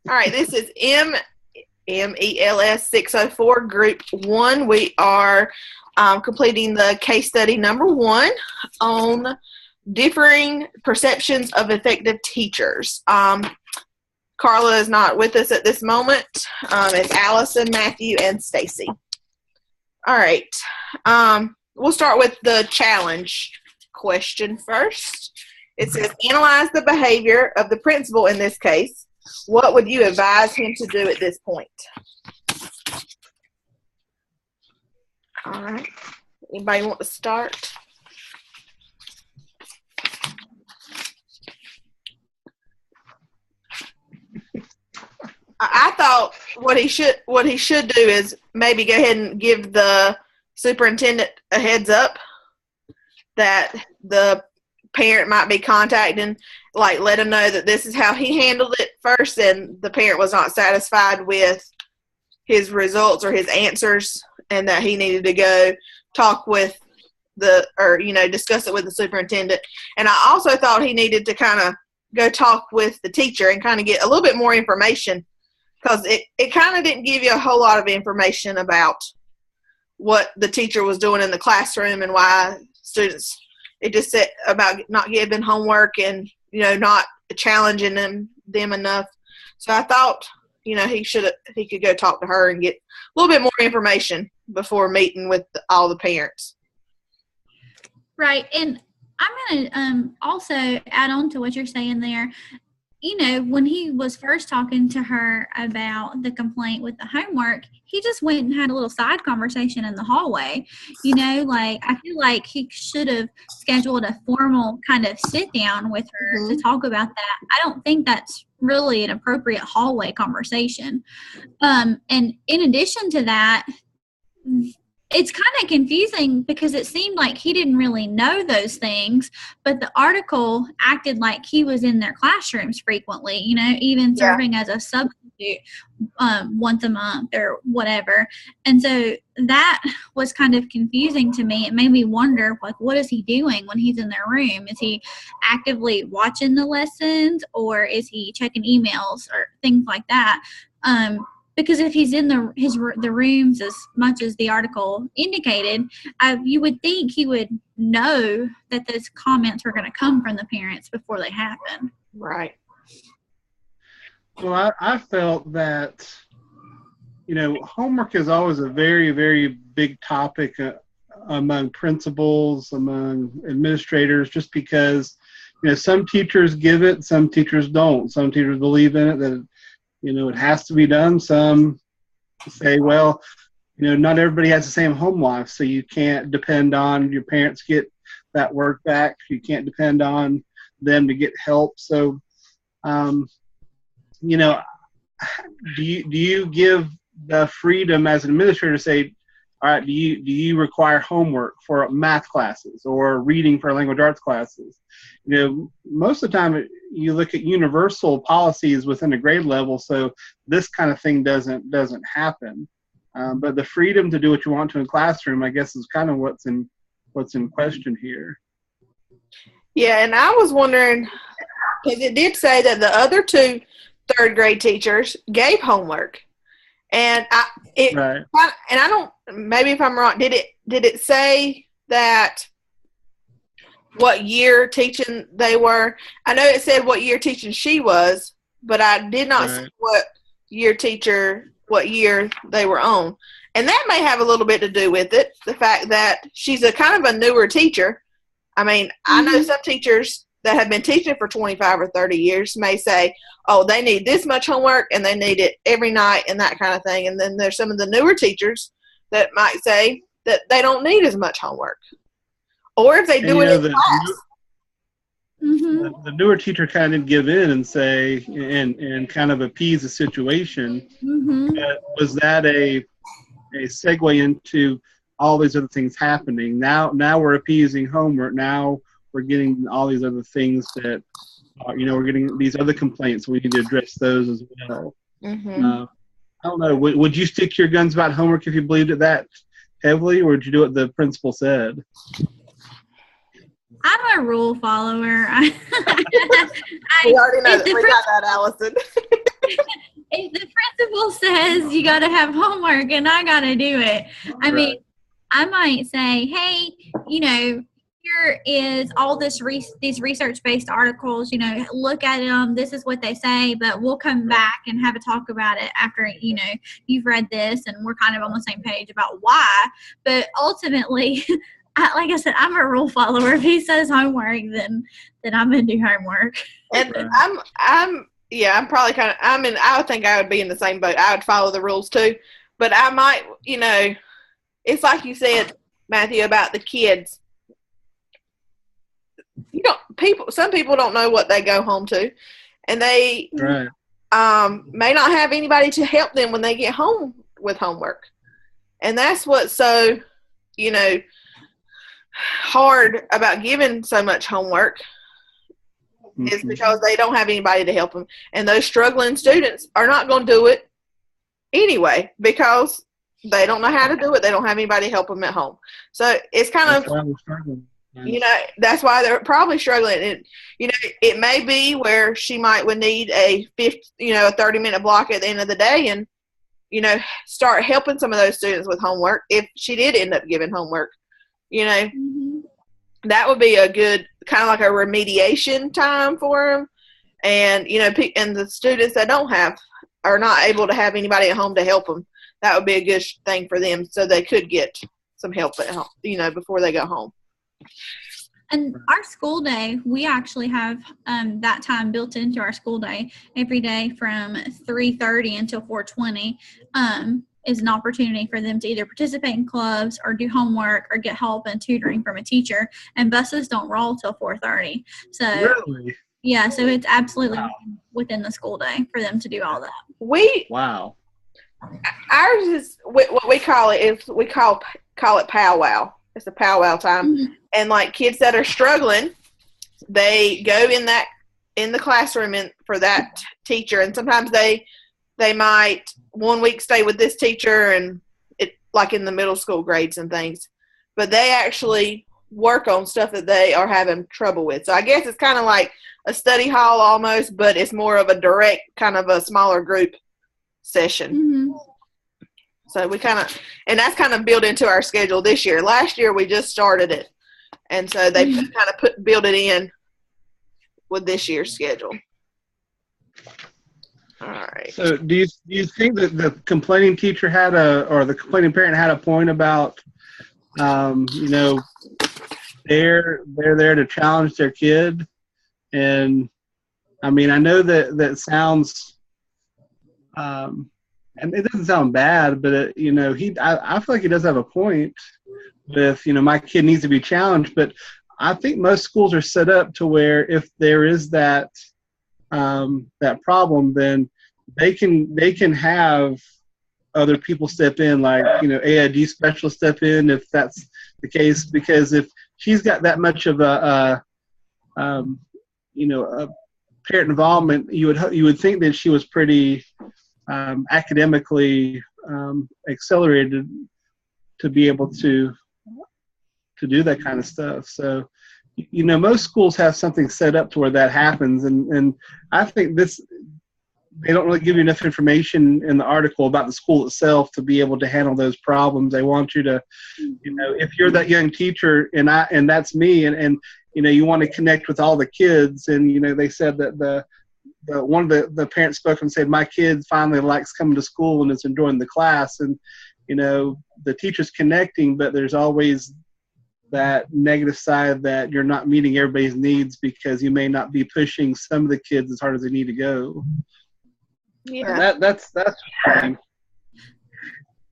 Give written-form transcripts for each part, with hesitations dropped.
All right, this is MELS 604, Group 1. We are completing the case study number 1 on differing perceptions of effective teachers. Carla is not with us at this moment. It's Allison, Matthew, and Stacy. All right. We'll start with the challenge question first. It says, analyze the behavior of the principal in this case. What would you advise him to do at this point? All right. Anybody want to start? I thought what he should do is maybe go ahead and give the superintendent a heads up that the parent might be contacting, like let him know that this is how he handled it first, and the parent was not satisfied with his results or his answers, and that he needed to go talk with discuss it with the superintendent. And I also thought he needed to kind of go talk with the teacher and kind of get a little bit more information, because it kind of didn't give you a whole lot of information about what the teacher was doing in the classroom and why students, it just said about not giving homework and, not challenging them enough. So I thought, he could go talk to her and get a little bit more information before meeting with all the parents. Right. And I'm going to also add on to what you're saying there. When he was first talking to her about the complaint with the homework, he just went and had a little side conversation in the hallway. I feel like he should have scheduled a formal kind of sit down with her to talk about that. I don't think that's really an appropriate hallway conversation. And in addition to that, it's kind of confusing because it seemed like he didn't really know those things, but the article acted like he was in their classrooms frequently, even serving as a substitute once a month or whatever. And so that was kind of confusing to me. It made me wonder, what is he doing when he's in their room? Is he actively watching the lessons, or is he checking emails or things like that? Because if he's in the rooms as much as the article indicated, you would think he would know that those comments were going to come from the parents before they happen. Right. Well, I felt that, homework is always a very, very big topic among principals, among administrators, just because, some teachers give it, some teachers don't. Some teachers believe in it, that it has to be done. Some say, well, not everybody has the same home life, so you can't depend on your parents get that work back. You can't depend on them to get help. So, do you give the freedom as an administrator to say, all right, do you require homework for math classes or reading for language arts classes? Most of the time you look at universal policies within a grade level, so this kind of thing doesn't happen. But the freedom to do what you want to in classroom, I guess, is kind of what's in question here. Yeah, and I was wondering, because it did say that the other 2 third grade teachers gave homework. And right. And I don't, maybe if I'm wrong, did it say that what year teaching they were? I know it said what year teaching she was, but I did not see what year they were on. And that may have a little bit to do with it, the fact that she's a kind of a newer teacher. I mean, I know some teachers that have been teaching for 25 or 30 years may say, oh, they need this much homework and they need it every night and that kind of thing. And then there's some of the newer teachers that might say that they don't need as much homework. Or if they do it in class. The newer teacher kind of give in and say, and kind of appease the situation. Was that a segue into all these other things happening? Now we're appeasing homework. Now we're getting all these other things that, we're getting these other complaints. We need to address those as well. I don't know. Would you stick to your guns about homework if you believed it that heavily, or would you do what the principal said? I'm a rule follower. We already know that. We got that, Allison. school says you got to have homework and I got to do it. I mean, I might say, hey, here is all these research-based articles, look at them. This is what they say, but we'll come back and have a talk about it after, you've read this and we're kind of on the same page about why. But ultimately, like I said, I'm a rule follower. If he says homework, then I'm going to do homework. And I'm probably I would think I would be in the same boat. I would follow the rules too. But I might, it's like you said, Matthew, about the kids. Some people don't know what they go home to, and they may not have anybody to help them when they get home with homework. And that's what's so, hard about giving so much homework is because they don't have anybody to help them. And those struggling students are not going to do it anyway because they don't know how to do it. They don't have anybody to help them at home. So it's kind of, that's why they're probably struggling. And, it may be where she would need a 30-minute block at the end of the day and, start helping some of those students with homework if she did end up giving homework. That would be a good kind of like a remediation time for them. And, and the students that are not able to have anybody at home to help them, that would be a good thing for them so they could get some help at home, before they go home. And our school day, we actually have that time built into our school day every day from 3:30 until 4:20 is an opportunity for them to either participate in clubs or do homework or get help and tutoring from a teacher. And buses don't roll till 4:30. So really? Yeah, so it's absolutely within the school day for them to do all that. Ours is what we call it is we call it powwow. It's a powwow time. Mm-hmm. And like kids that are struggling, they go in the classroom for that teacher. And sometimes they might 1 week stay with this teacher and it like in the middle school grades and things. But they actually work on stuff that they are having trouble with. So I guess it's kind of like a study hall almost, but it's more of a direct kind of a smaller group session. Mm-hmm. So and that's kind of built into our schedule this year. Last year we just started it. And so they kind of build it in with this year's schedule. All right. So do you think that the complaining teacher or the complaining parent had a point about, they're there to challenge their kid? And I mean, I know that sounds, and it doesn't sound bad, but I feel like he does have a point with, my kid needs to be challenged. But I think most schools are set up to where if there is that problem, then they can have other people step in, like, AID specialists step in if that's the case. Because if she's got that much of a parent involvement, you would think that she was pretty academically accelerated to be able to do that kind of stuff. So, most schools have something set up to where that happens, and I think they don't really give you enough information in the article about the school itself to be able to handle those problems. They want you to, if you're that young teacher and that's me, and you want to connect with all the kids, and they said that one of the parents spoke and said, my kid finally likes coming to school and is enjoying the class, and the teacher's connecting, but there's always that negative side that you're not meeting everybody's needs because you may not be pushing some of the kids as hard as they need to go. Yeah, that's fine.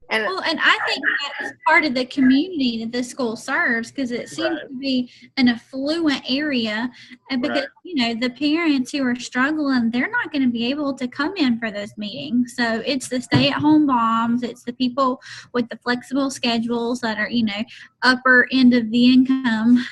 And I think that's part of the community that this school serves, because it seems to be an affluent area, and because the parents who are struggling, they're not going to be able to come in for those meetings. So it's the stay-at-home moms, it's the people with the flexible schedules that are upper end of the income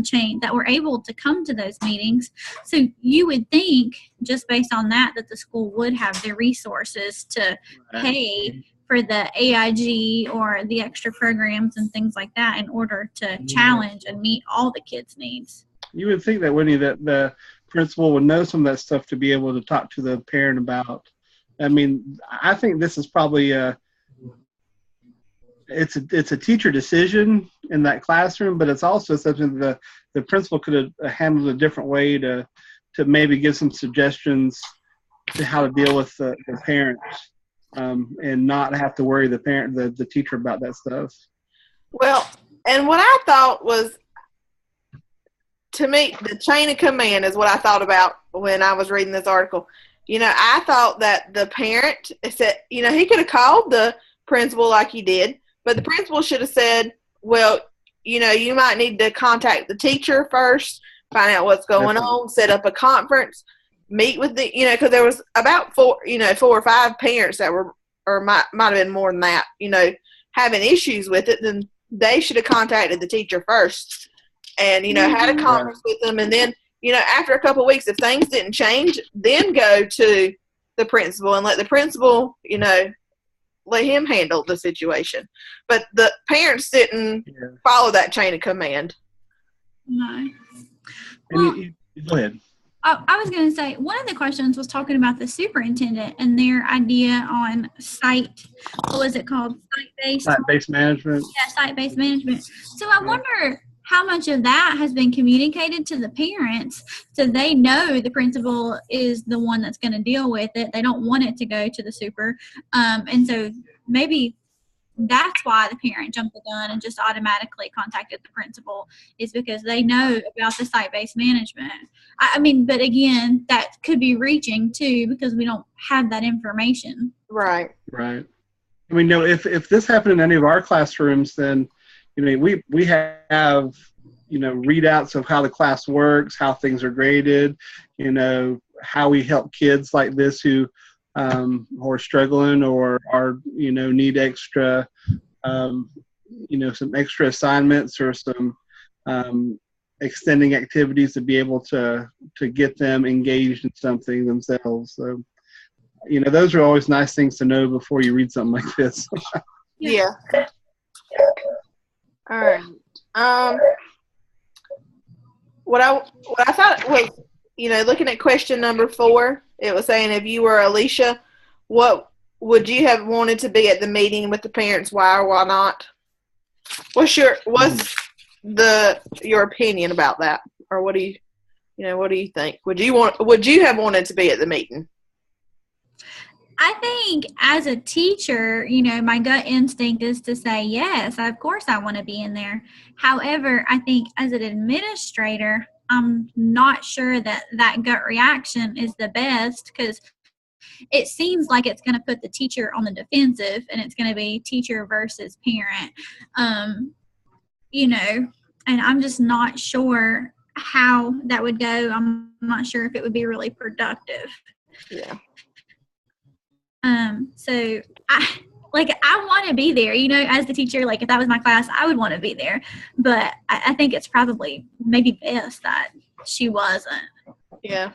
chain that were able to come to those meetings. So you would think, just based on that the school would have the resources to pay for the AIG or the extra programs and things like that in order to challenge and meet all the kids' needs. You would think that, wouldn't you, that the principal would know some of that stuff to be able to talk to the parent about I mean, I think this is probably it's a teacher decision in that classroom, but it's also something the principal could have handled a different way to maybe give some suggestions to how to deal with the parents, and not have to worry the teacher about that stuff. Well, and what I thought was, to me, the chain of command is what I thought about when I was reading this article. I thought that the parent said, he could have called the principal like he did, but the principal should have said, well, you might need to contact the teacher first, find out what's going on, set up a conference, meet with because there was about 4 or 5 parents that were, or might have been more than that, having issues with it. Then they should have contacted the teacher first and, had a conference with them. And then, after a couple of weeks, if things didn't change, then go to the principal and let the principal, let him handle the situation. But the parents didn't follow that chain of command. No. Well, go ahead. I was going to say, one of the questions was talking about the superintendent and their idea on what was it called? Site-based management. Yeah, site-based management. So I wonder how much of that has been communicated to the parents so they know the principal is the one that's going to deal with it. They don't want it to go to the super. And so maybe that's why the parent jumped the gun and just automatically contacted the principal, is because they know about the site-based management. I mean, but again, that could be reaching too, because we don't have that information. Right. Right. I mean, if this happened in any of our classrooms, then we have readouts of how the class works, how things are graded, how we help kids like this who are struggling or are need extra some extra assignments or some extending activities to be able to get them engaged in something themselves. So those are always nice things to know before you read something like this. Yeah. All right. What I thought was, looking at question number 4, it was saying, if you were Alicia, what would you have wanted to be at the meeting with the parents? Why or why not? What's your opinion about that, or what do you think? Would you have wanted to be at the meeting? I think as a teacher, my gut instinct is to say, yes, of course I want to be in there. However, I think as an administrator, I'm not sure that gut reaction is the best, because it seems like it's going to put the teacher on the defensive, and it's going to be teacher versus parent, and I'm just not sure how that would go. I'm not sure if it would be really productive. Yeah. So I want to be there, as the teacher, if that was my class, I would want to be there, but I think it's probably maybe best that she wasn't. Yeah.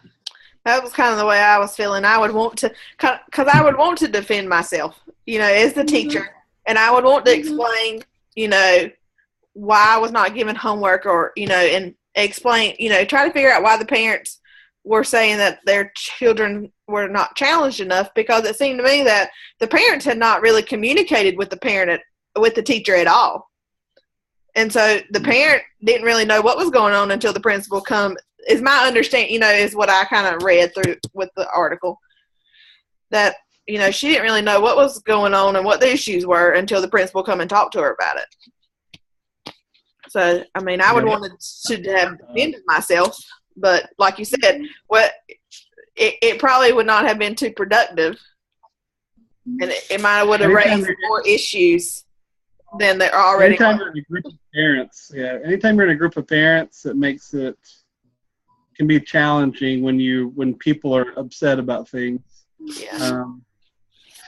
That was kind of the way I was feeling. I would want to, because I would want to defend myself, as the teacher, and I would want to explain, why I was not given homework, or, and explain, try to figure out why the parents were saying that their children were not challenged enough, because it seemed to me that the parents had not really communicated with the teacher at all. And so the parent didn't really know what was going on until the principal come, is my understanding, is what I kind of read through with the article, that, she didn't really know what was going on and what the issues were until the principal come and talked to her about it. So, I mean, I would want to have defended myself, but like you said, it probably would not have been too productive, and it might have raised more issues than there already. Anytime you're in a group of parents, anytime you're in a group of parents, it makes it can be challenging when people are upset about things. Yeah.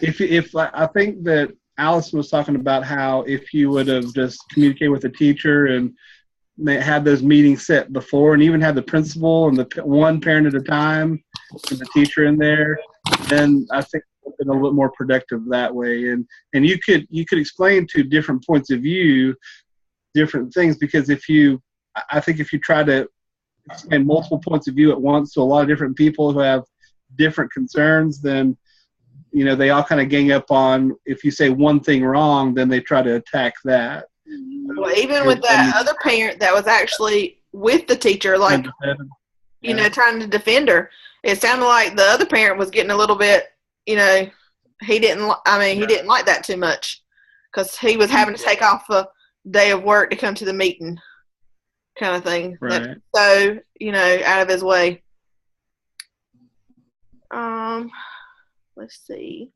If I think that Allison was talking about how if you would have just communicated with the teacher and had those meetings set before, and even had the principal and the one parent at a time and the teacher in there, then I think it's been a little bit more productive that way. And you could explain to different points of view different things, because I think if you try to explain multiple points of view at once to a lot of different people who have different concerns, then they all kind of gang up on, if you say one thing wrong, then they try to attack that. Well, even with that other parent that was actually with the teacher, like, trying to defend her, it sounded like the other parent was getting a little bit, he didn't like that too much, because he was having to take off a day of work to come to the meeting, kind of thing. Right. So, out of his way. Let's see.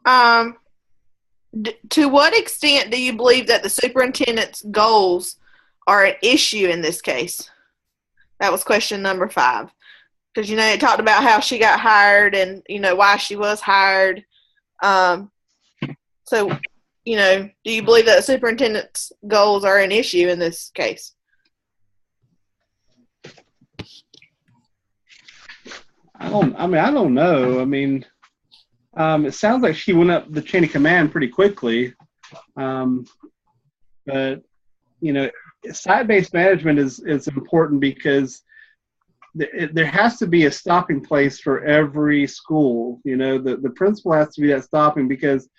To what extent do you believe that the superintendent's goals are an issue in this case? That was question number 5. Because, it talked about how she got hired and, why she was hired. So, do you believe that the superintendent's goals are an issue in this case? I don't know. It sounds like she went up the chain of command pretty quickly. But, site-based management is important because there has to be a stopping place for every school. The principal has to be that stopping, because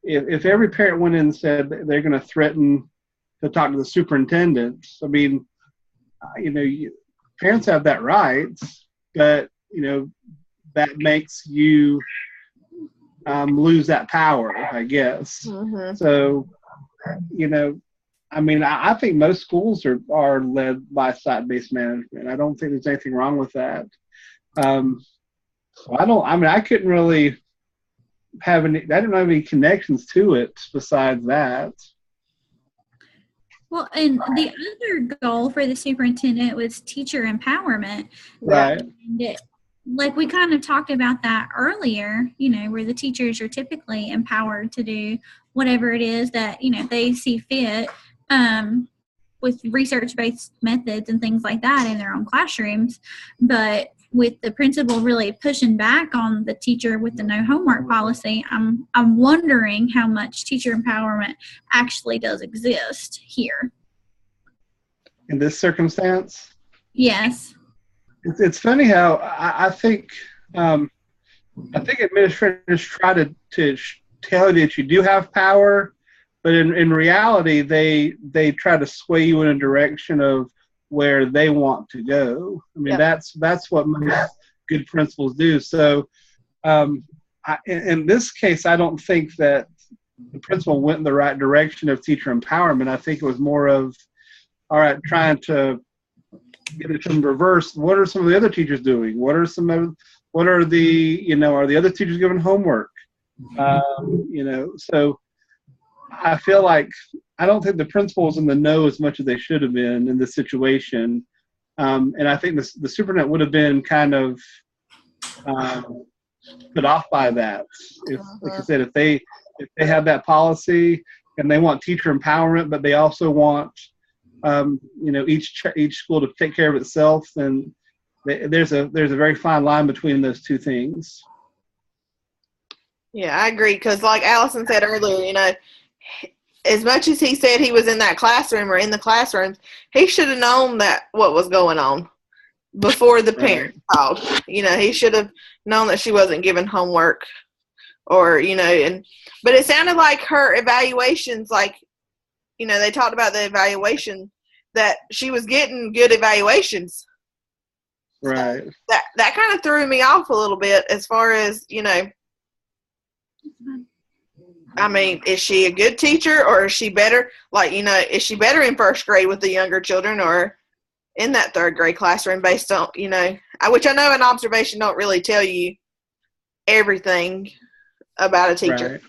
if every parent went in and said they're going to threaten to talk to the superintendent, parents have that right, but, that makes you lose that power, I guess. Mm-hmm. So, I think most schools are led by site-based management. I don't think there's anything wrong with that. I couldn't really I didn't have any connections to it besides that. Well, and the other goal for the superintendent was teacher empowerment. Right. And like we kind of talked about that earlier, where the teachers are typically empowered to do whatever it is that, they see fit, with research-based methods and things like that in their own classrooms. But with the principal really pushing back on the teacher with the no homework policy, I'm wondering how much teacher empowerment actually does exist here. In this circumstance? Yes. It's funny how I think administrators try to tell you that you do have power, but in reality, they try to sway you in a direction of where they want to go. That's what most good principals do. So, in this case, I don't think that the principal went in the right direction of teacher empowerment. I think it was more of, all right, trying to get it in reverse. What are some of the other teachers doing? Are the other teachers giving homework? So I feel like I don't think the principal is in the know as much as they should have been in this situation. And I think the superintendent would have been kind of put off by that. Like I said, if they have that policy and they want teacher empowerment, but they also want each school to take care of itself, then there's a very fine line between those two things. Yeah, I agree, because like Allison said earlier, as much as he said he was in that classroom or in the classrooms, he should have known what was going on before the parent called. He should have known that she wasn't given homework, or but it sounded like her evaluations, like they talked about the evaluation, that she was getting good evaluations. Right. So that kind of threw me off a little bit, as far as is she a good teacher, or is she better? Is she better in first grade with the younger children, or in that third grade classroom, based on, which I know an observation don't really tell you everything about a teacher.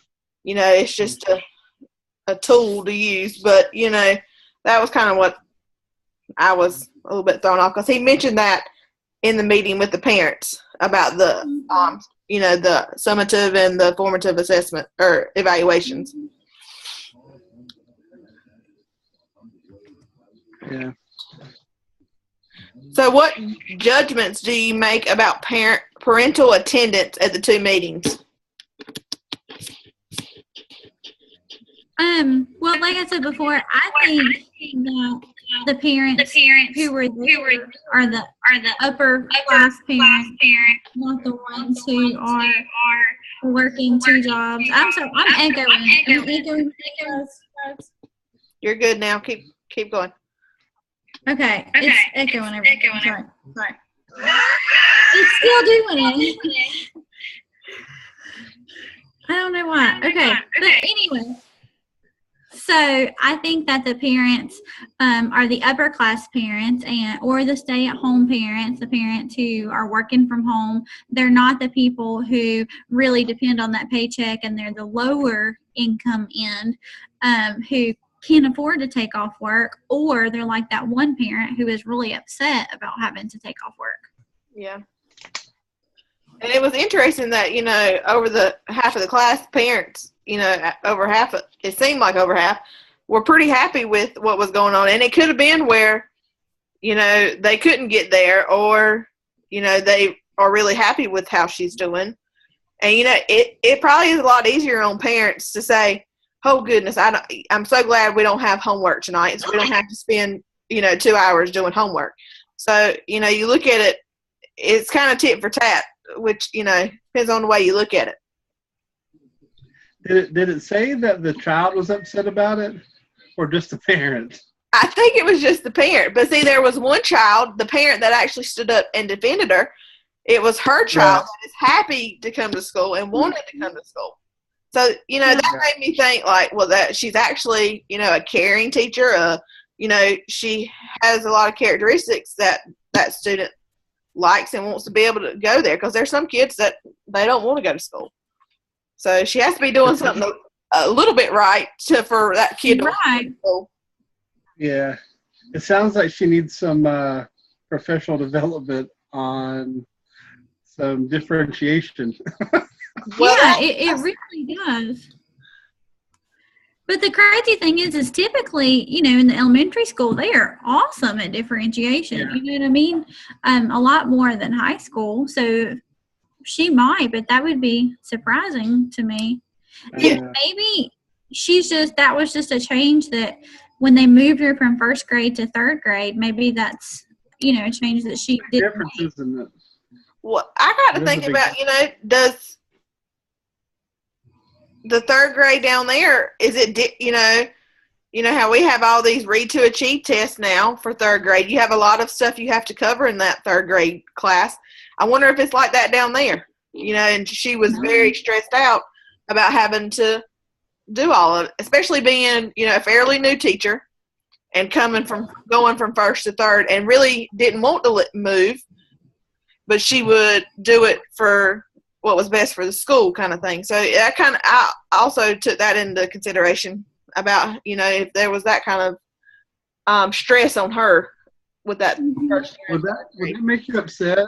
Right. It's just a tool to use. But, that was kind of what I was a little bit thrown off, because he mentioned that in the meeting with the parents about the, the summative and the formative assessment or evaluations. Yeah. So what judgments do you make about parental attendance at the 2 meetings? Well, like I said before, I think that the parents who were there are the upper class parents, not the ones who are working two jobs. I'm sorry, I'm echoing. Am I echoing? You're good now. Keep going. Okay, it's echoing everything. Sorry. It's still doing it. I don't know why. Okay, but anyway. So I think that the parents are the upper class parents or the stay-at-home parents, the parents who are working from home. They're not the people who really depend on that paycheck, and they're the lower income end who can't afford to take off work, or they're like that one parent who is really upset about having to take off work. Yeah. And it was interesting that, over the half of the class, parents, over half, it seemed like over half, were pretty happy with what was going on. And it could have been where, they couldn't get there, or, they are really happy with how she's doing. And, it probably is a lot easier on parents to say, oh, goodness, I'm so glad we don't have homework tonight, so we don't have to spend, 2 hours doing homework. So, you look at it, it's kind of tit for tat, which, depends on the way you look at it. Did it say that the child was upset about it, or just the parent? I think it was just the parent. But see, there was one child, the parent that actually stood up and defended her. It was her child that is happy to come to school and wanted to come to school. So, that made me think, like, well, that she's actually, a caring teacher. She has a lot of characteristics that student likes and wants to be able to go there, because there's some kids that they don't want to go to school. So she has to be doing something a little bit right for that kid to want to go to school. Yeah. It sounds like she needs some professional development on some differentiation. Well, it really does. But the crazy thing is typically, in the elementary school, they are awesome at differentiation. Yeah. You know what I mean? A lot more than high school. So she might, but that would be surprising to me. Maybe that was just a change that when they moved her from first grade to third grade, maybe that's, a change that she did. Differences in that. Well, I got to think about, does the third grade down there, is it, how we have all these read to achieve tests now for third grade. You have a lot of stuff you have to cover in that third grade class. I wonder if it's like that down there, and she was very stressed out about having to do all of it, especially being, a fairly new teacher and going from first to third, and really didn't want to move, but she would do it for what was best for the school, kind of thing. So I also took that into consideration about, if there was that kind of stress on her with that first year. Would that make you upset?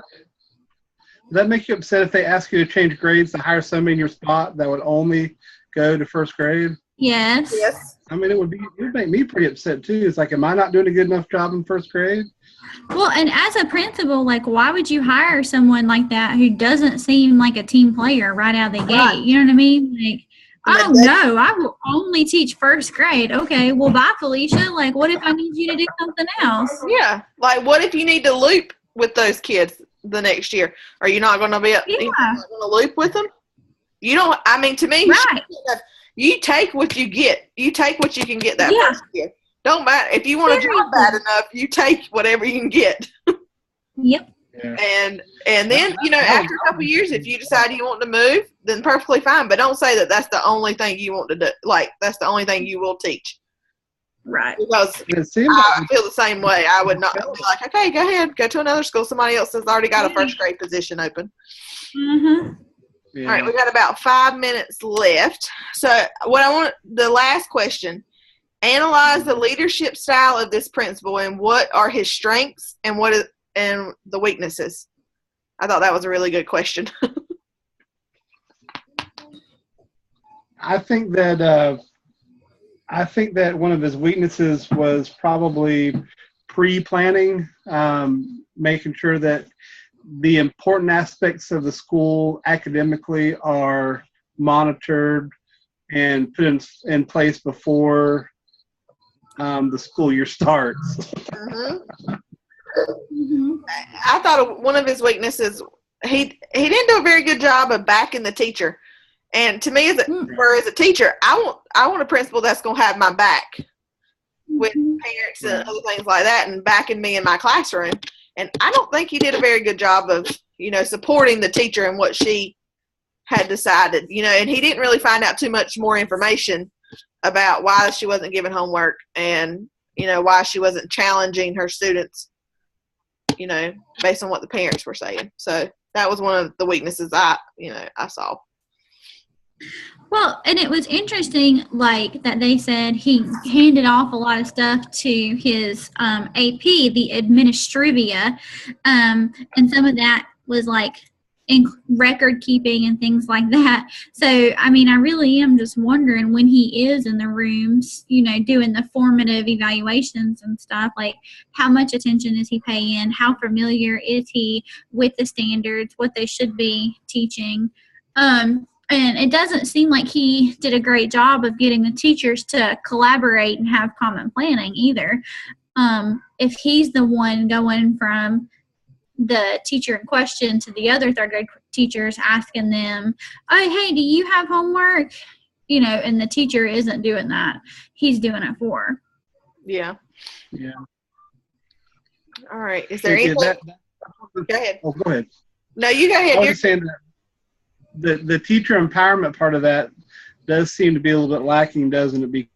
Would that make you upset if they ask you to change grades to hire somebody in your spot that would only go to first grade? Yes. I mean, it would make me pretty upset too. It's like, am I not doing a good enough job in first grade? Well, and as a principal, like, why would you hire someone like that who doesn't seem like a team player right out of the gate? You know what I mean? Like, oh no, I will only teach first grade. Okay, well, bye, Felicia. Like, what if I need you to do something else? Yeah, like, what if you need to loop with those kids the next year? Are you not going to be going to loop with them? You don't. I mean, to me, you take what you get. You take what you can get that first year. Don't matter if you want a job bad enough. You take whatever you can get. Yep. Yeah. And then, after a couple of years, if you decide you want to move, then perfectly fine. But don't say that that's the only thing you want to do. Like, that's the only thing you will teach. Right. Because I feel the same way. I would not be like, okay, go ahead, go to another school. Somebody else has already got a first grade position open. Mm-hmm. Yeah. All right, we got about 5 minutes left. So the last question, analyze the leadership style of this principal and what are his strengths and and the weaknesses. I thought that was a really good question. I think that one of his weaknesses was probably pre-planning, making sure that the important aspects of the school academically are monitored and put in place before the school year starts. Mm-hmm. Mm-hmm. I thought one of his weaknesses, he didn't do a very good job of backing the teacher. And to me, as a teacher, I want a principal that's going to have my back with parents and other things like that, and backing me in my classroom. And I don't think he did a very good job of, supporting the teacher and what she had decided. And he didn't really find out too much more information about why she wasn't giving homework and why she wasn't challenging her students, based on what the parents were saying. So that was one of the weaknesses I saw. Well, and it was interesting, like, that they said he handed off a lot of stuff to his AP, the administrivia, and some of that was, like, in record keeping and things like that. So, I mean, I really am just wondering when he is in the rooms, doing the formative evaluations and stuff, like, how much attention is he paying? How familiar is he with the standards, what they should be teaching? And it doesn't seem like he did a great job of getting the teachers to collaborate and have common planning either. If he's the one going from the teacher in question to the other third grade teachers asking them, oh, hey, do you have homework? And the teacher isn't doing that. He's doing it for. Yeah. Yeah. All right. Is there anything? Go ahead. Oh, go ahead. No, you go ahead. I was saying that the teacher empowerment part of that does seem to be a little bit lacking, doesn't it?